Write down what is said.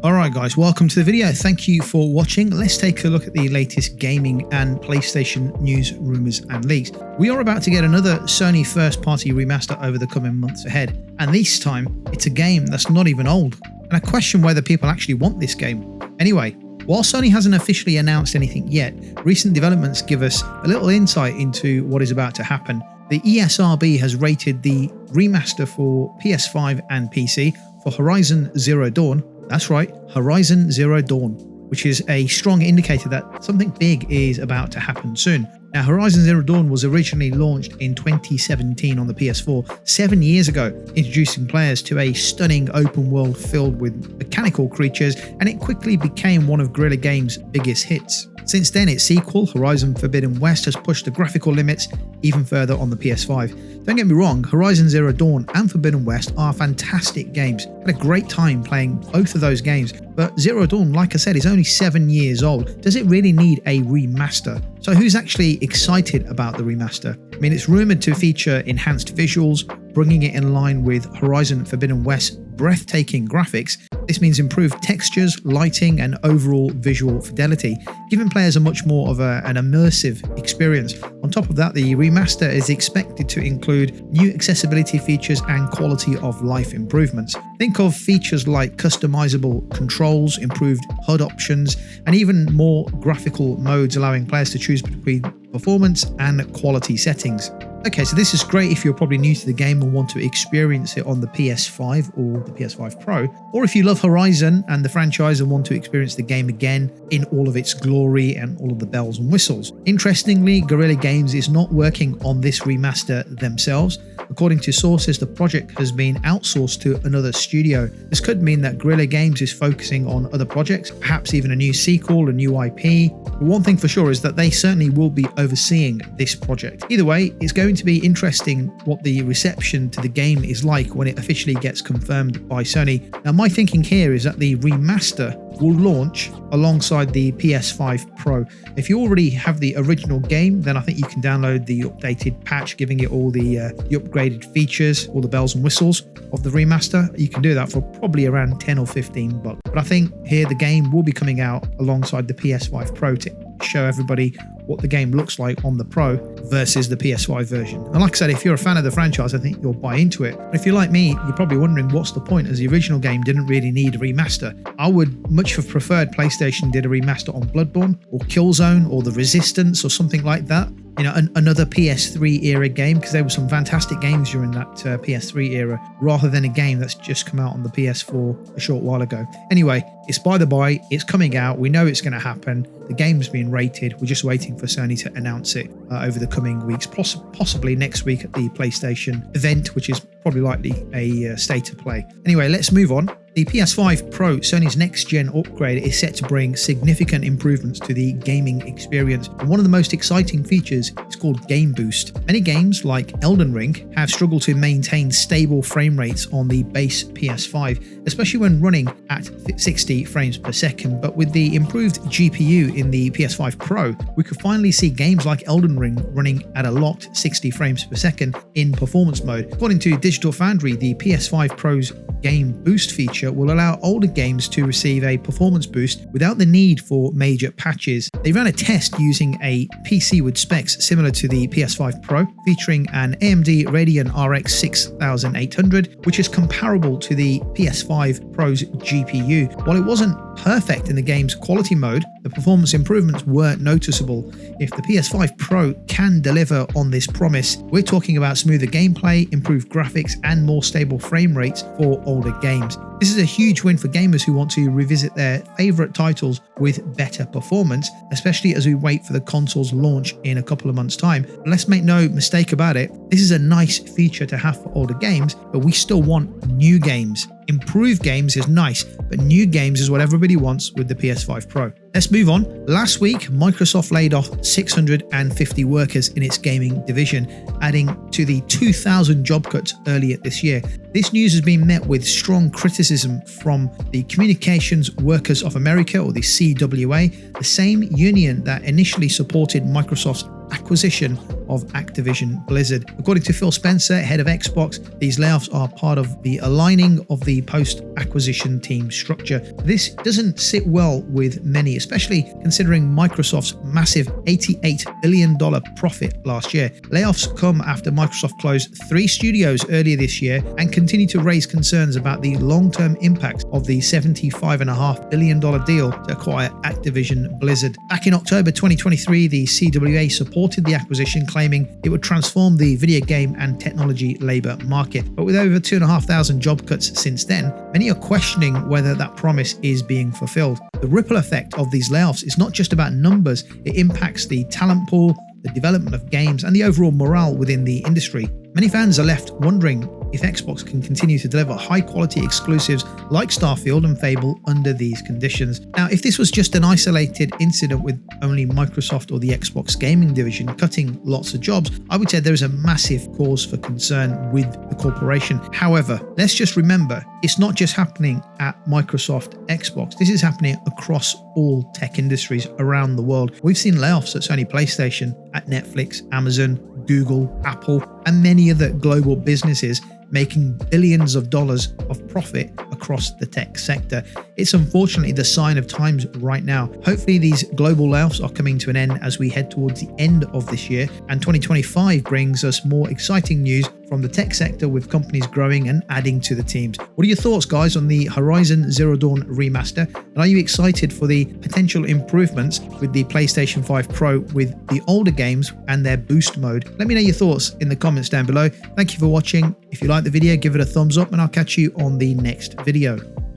Alright guys, welcome to the video. Thank you for watching. Let's take a look at the latest gaming and PlayStation news, rumours and leaks. We are about to get another Sony first-party remaster over the coming months ahead, and this time it's a game that's not even old, and I question whether people actually want this game. Anyway, while Sony hasn't officially announced anything yet, recent developments give us a little insight into what is about to happen. The ESRB has rated the remaster for PS5 and PC for Horizon Zero Dawn. That's right, Horizon Zero Dawn, which is a strong indicator that something big is about to happen soon. Now, Horizon Zero Dawn was originally launched in 2017 on the PS4, 7 years ago, introducing players to a stunning open world filled with mechanical creatures, and it quickly became one of Guerrilla Games' biggest hits. Since then, its sequel, Horizon Forbidden West, has pushed the graphical limits even further on the PS5. Don't get me wrong, Horizon Zero Dawn and Forbidden West are fantastic games. I had a great time playing both of those games, but Zero Dawn, like I said, is only 7 years old. Does it really need a remaster? So who's actually excited about the remaster? I mean, it's rumoured to feature enhanced visuals, bringing it in line with Horizon Forbidden West's breathtaking graphics. This means improved textures, lighting, and overall visual fidelity, giving players a much more of an immersive experience. On top of that, the remaster is expected to include new accessibility features and quality of life improvements. Think of features like customizable controls, improved HUD options, and even more graphical modes allowing players to choose between performance and quality settings. Okay, so this is great if you're probably new to the game and want to experience it on the PS5 or the PS5 Pro, or if you love Horizon and the franchise and want to experience the game again in all of its glory and all of the bells and whistles. Interestingly, Guerrilla Games is not working on this remaster themselves. According to sources, the project has been outsourced to another studio. This could mean that Guerrilla Games is focusing on other projects, perhaps even a new sequel, a new IP. But one thing for sure is that they certainly will be overseeing this project. Either way, it's going to be interesting what the reception to the game is like when it officially gets confirmed by Sony. Now, my thinking here is that the remaster will launch alongside the PS5 Pro. If you already have the original game, then I think you can download the updated patch, giving it all the upgraded features, all the bells and whistles of the remaster. You can do that for probably around 10 or 15 bucks. But I think here the game will be coming out alongside the PS5 Pro to show everybody what the game looks like on the Pro versus the PS5 version. And like I said, if you're a fan of the franchise, I think you'll buy into it. But if you're like me, you're probably wondering what's the point, as the original game didn't really need a remaster. I would much have preferred PlayStation did a remaster on Bloodborne or Killzone or The Resistance or something like that. You know, another PS3 era game, because there were some fantastic games during that PS3 era, rather than a game that's just come out on the PS4 a short while ago. Anyway, it's by the by, it's coming out, we know it's going to happen, the game's been rated, we're just waiting for Sony to announce it over the coming weeks, possibly next week at the PlayStation event, which is probably likely a state of play. Anyway, let's move on. The PS5 Pro, Sony's next-gen upgrade, is set to bring significant improvements to the gaming experience. And one of the most exciting features is called Game Boost. Many games, like Elden Ring, have struggled to maintain stable frame rates on the base PS5, especially when running at 60 frames per second. But with the improved GPU in the PS5 Pro, we could finally see games like Elden Ring running at a locked 60 frames per second in performance mode. According to Digital Foundry, the PS5 Pro's Game Boost feature will allow older games to receive a performance boost without the need for major patches. They ran a test using a PC with specs similar to the PS5 Pro, featuring an AMD Radeon RX 6800, which is comparable to the PS5 Pro's GPU. While it wasn't perfect in the game's quality mode, the performance improvements were noticeable. If the PS5 Pro can deliver on this promise, we're talking about smoother gameplay, improved graphics, and more stable frame rates for older games. This is a huge win for gamers who want to revisit their favourite titles with better performance, especially as we wait for the console's launch in a couple of months' time. But let's make no mistake about it, this is a nice feature to have for older games, but we still want new games. Improved games is nice, but new games is what everybody wants with the PS5 Pro. Let's move on. Last week, Microsoft laid off 650 workers in its gaming division, adding to the 2,000 job cuts earlier this year. This news has been met with strong criticism from the Communications Workers of America, or the CWA, the same union that initially supported Microsoft's acquisition of Activision Blizzard. According to Phil Spencer, head of Xbox, these layoffs are part of the aligning of the post-acquisition team structure. This doesn't sit well with many, especially considering Microsoft's massive $88 billion profit last year. Layoffs come after Microsoft closed 3 studios earlier this year and continue to raise concerns about the long-term impact of the $75.5 billion deal to acquire Activision Blizzard. Back in October 2023, the CWA supported the acquisition, claiming it would transform the video game and technology labor market. But with over 2,500 job cuts since then, many are questioning whether that promise is being fulfilled. The ripple effect of these layoffs is not just about numbers, it impacts the talent pool, the development of games, and the overall morale within the industry. Many fans are left wondering if Xbox can continue to deliver high-quality exclusives like Starfield and Fable under these conditions. Now, if this was just an isolated incident with only Microsoft or the Xbox gaming division cutting lots of jobs, I would say there is a massive cause for concern with the corporation. However, let's just remember, it's not just happening at Microsoft, Xbox. This is happening across all tech industries around the world. We've seen layoffs at Sony PlayStation, at Netflix, Amazon, Google, Apple, and many other global businesses making billions of dollars of profit across the tech sector. It's unfortunately the sign of times right now. Hopefully these global layoffs are coming to an end as we head towards the end of this year, and 2025 brings us more exciting news from the tech sector with companies growing and adding to the teams. What are your thoughts, guys, on the Horizon Zero Dawn remaster? And are you excited for the potential improvements with the PlayStation 5 Pro with the older games and their boost mode? Let me know your thoughts in the comments down below. Thank you for watching. If you like the video, give it a thumbs up, and I'll catch you on the next video.